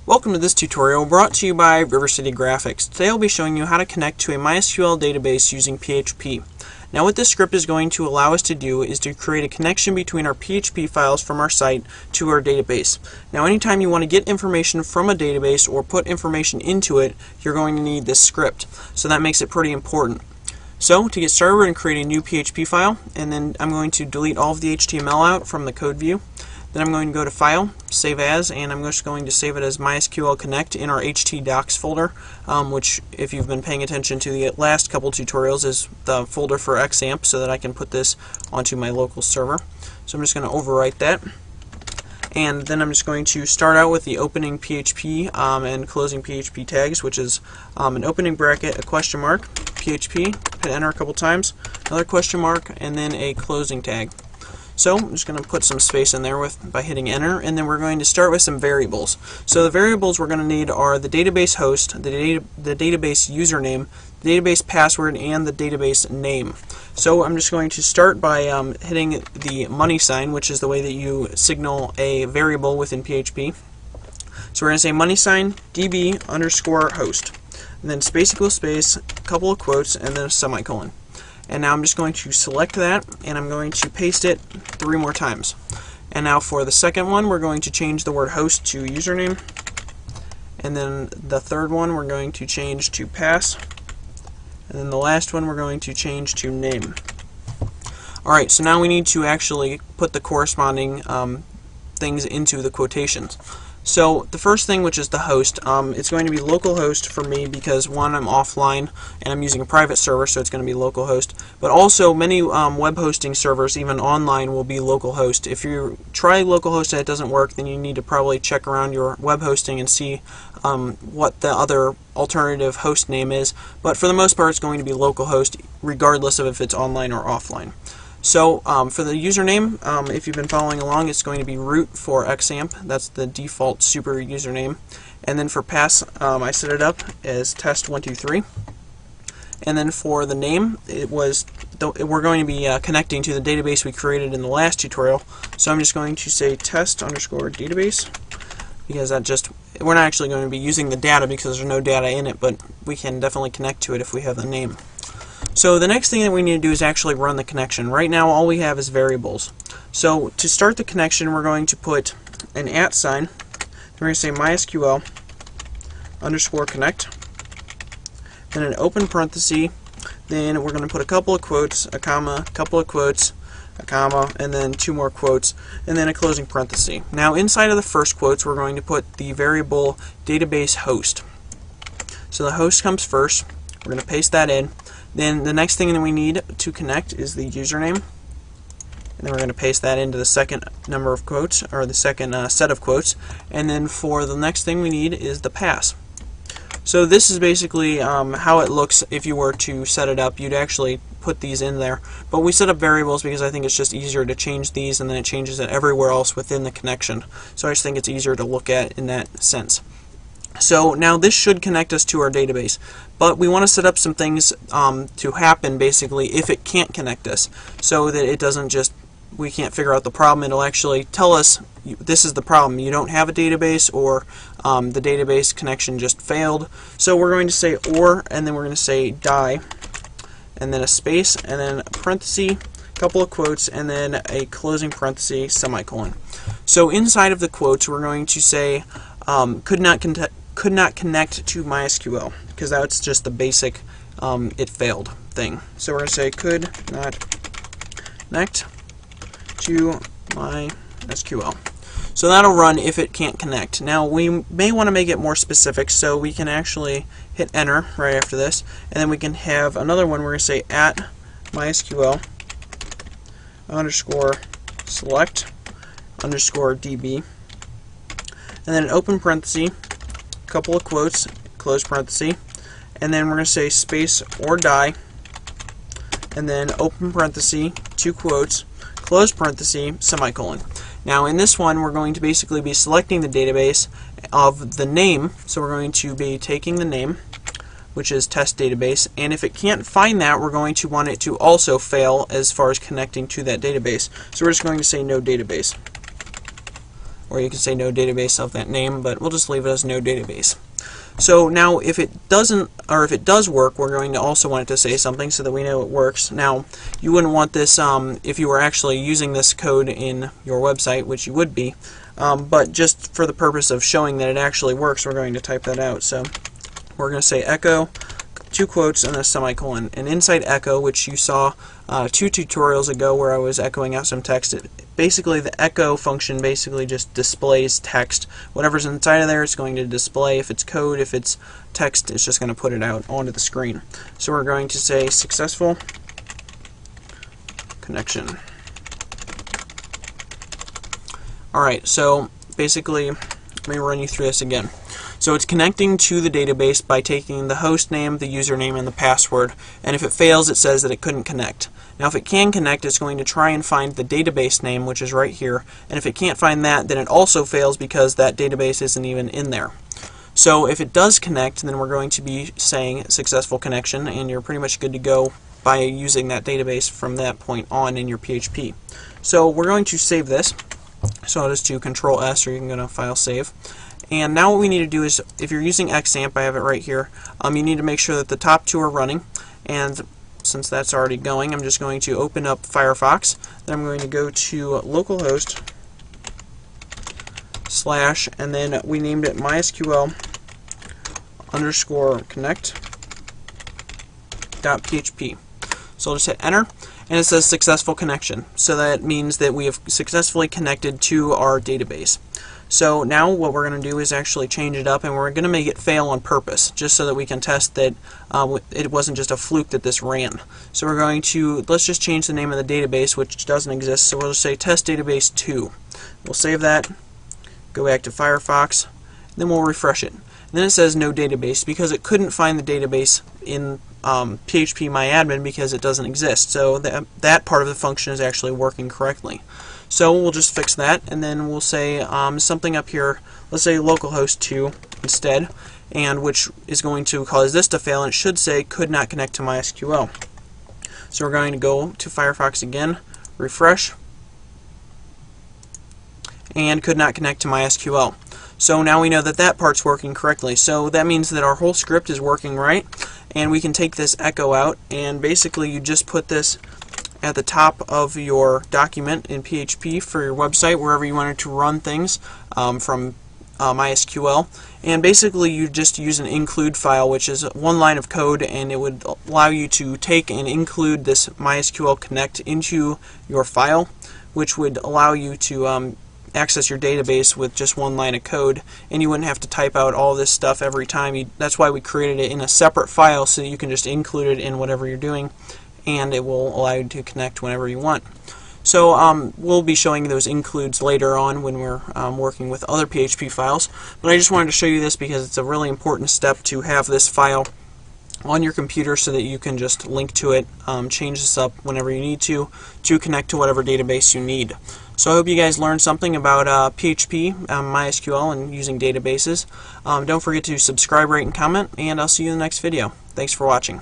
Welcome to this tutorial brought to you by River City Graphics. Today I'll be showing you how to connect to a MySQL database using PHP. Now what this script is going to allow us to do is to create a connection between our PHP files from our site to our database. Now anytime you want to get information from a database or put information into it, you're going to need this script. So that makes it pretty important. So to get started, we're going to create a new PHP file, and then I'm going to delete all of the HTML out from the code view. Then I'm going to go to File, Save As, and I'm just going to save it as MySQL Connect in our htdocs folder, which, if you've been paying attention to the last couple tutorials, is the folder for XAMPP, so that I can put this onto my local server. So I'm just going to overwrite that. And then I'm just going to start out with the opening PHP and closing PHP tags, which is an opening bracket, a question mark, PHP, hit enter a couple times, another question mark, and then a closing tag. So I'm just going to put some space in there by hitting enter, and then we're going to start with some variables. So the variables we're going to need are the database host, the database username, the database password, and the database name. So I'm just going to start by hitting the money sign, which is the way that you signal a variable within PHP. So we're going to say money sign db underscore host, and then space equals space, a couple of quotes, and then a semicolon. And now I'm just going to select that, and I'm going to paste it 3 more times. And now for the second one, we're going to change the word host to username. And then the third one, we're going to change to pass. And then the last one, we're going to change to name. Alright, so now we need to actually put the corresponding things into the quotations. So the first thing, which is the host, it's going to be localhost for me because, one, I'm offline and I'm using a private server, so it's going to be localhost. But also many web hosting servers, even online, will be localhost. If you try localhost and it doesn't work, then you need to probably check around your web hosting and see what the other alternative host name is. But for the most part, it's going to be localhost, regardless of if it's online or offline. So for the username, if you've been following along, it's going to be root for XAMPP. That's the default super username. And then for pass, I set it up as test123. And then for the name, we're going to be connecting to the database we created in the last tutorial. So I'm just going to say test underscore database, because we're not actually going to be using the data because there's no data in it, but we can definitely connect to it if we have the name. So the next thing that we need to do is actually run the connection. Right now all we have is variables. So to start the connection, we're going to put an @ sign. We're going to say MySQL underscore connect, then an open parenthesis, then we're going to put a couple of quotes, a comma, a couple of quotes, a comma, and then 2 more quotes, and then a closing parenthesis. Now inside of the first quotes, we're going to put the variable database host. So the host comes first. We're going to paste that in. Then the next thing that we need to connect is the username, and then we're going to paste that into the second number of quotes, or the second set of quotes. And then for the next thing we need is the pass. So this is basically how it looks if you were to set it up. You'd actually put these in there, but we set up variables because I think it's just easier to change these, and then it changes it everywhere else within the connection. So I just think it's easier to look at in that sense. So now this should connect us to our database, but we want to set up some things to happen basically if it can't connect us, so that it doesn't just, we can't figure out the problem. It'll actually tell us this is the problem. You don't have a database, or the database connection just failed. So we're going to say or, and then we're going to say die, and then a space, and then a parenthesis, a couple of quotes, and then a closing parenthesis, semicolon. So inside of the quotes we're going to say could not connect to MySQL, because that's just the basic it failed thing. So we're going to say could not connect to MySQL. So that'll run if it can't connect. Now we may want to make it more specific, so we can actually hit enter right after this, and then we can have another one. We're going to say @MySQL underscore select underscore db, and then an open parenthesis, couple of quotes, close parenthesis, and then we're going to say space or die, and then open parenthesis, 2 quotes, close parenthesis, semicolon. Now in this one we're going to basically be selecting the database of the name, so we're going to be taking the name, which is test database, and if it can't find that, we're going to want it to also fail as far as connecting to that database. So we're just going to say no database. or you can say no database of that name, but we'll just leave it as no database. So now if it doesn't, or if it does work, we're going to also want it to say something so that we know it works. Now, you wouldn't want this if you were actually using this code in your website, which you would be, but just for the purpose of showing that it actually works, we're going to type that out. So we're going to say echo, 2 quotes, and a semicolon. And inside echo, which you saw 2 tutorials ago where I was echoing out some text, basically the echo function basically just displays text. Whatever's inside of there, it's going to display. If it's code, if it's text, it's just going to put it out onto the screen. So we're going to say successful connection. Alright, so basically, let me run you through this again. So it's connecting to the database by taking the host name, the username, and the password, and if it fails, it says that it couldn't connect. Now if it can connect, it's going to try and find the database name, which is right here, and if it can't find that, then it also fails because that database isn't even in there. So if it does connect, then we're going to be saying successful connection, and you're pretty much good to go by using that database from that point on in your PHP. So we're going to save this. So I'll just do Control S, or you can go to File Save. And now what we need to do is, if you're using XAMPP, I have it right here, you need to make sure that the top 2 are running. And since that's already going, I'm just going to open up Firefox. Then I'm going to go to localhost / and then we named it MySQL _connect.php. So I'll just hit enter, and it says successful connection. So that means that we have successfully connected to our database. So now what we're going to do is actually change it up, and we're going to make it fail on purpose, just so that we can test that it wasn't just a fluke that this ran. So we're going to, let's just change the name of the database, which doesn't exist, so we'll just say test database 2. We'll save that, go back to Firefox, then we'll refresh it. And then it says no database because it couldn't find the database in PHP MyAdmin because it doesn't exist. So that part of the function is actually working correctly. So we'll just fix that, and then we'll say something up here, let's say localhost 2 instead, and which is going to cause this to fail, and it should say could not connect to MySQL. So we're going to go to Firefox again, refresh, and could not connect to MySQL. So now we know that that part's working correctly. So that means that our whole script is working right, and we can take this echo out, and basically you just put this at the top of your document in PHP for your website, wherever you wanted to run things from MySQL. And basically you just use an include file, which is 1 line of code, and it would allow you to take and include this MySQL connect into your file, which would allow you to access your database with just 1 line of code, and you wouldn't have to type out all this stuff every time. That's why we created it in a separate file, so you can just include it in whatever you're doing, and it will allow you to connect whenever you want. So we'll be showing those includes later on when we're working with other PHP files, but I just wanted to show you this because it's a really important step to have this file on your computer so that you can just link to it, change this up whenever you need to connect to whatever database you need. So I hope you guys learned something about PHP, MySQL, and using databases. Don't forget to subscribe, rate, and comment, and I'll see you in the next video. Thanks for watching.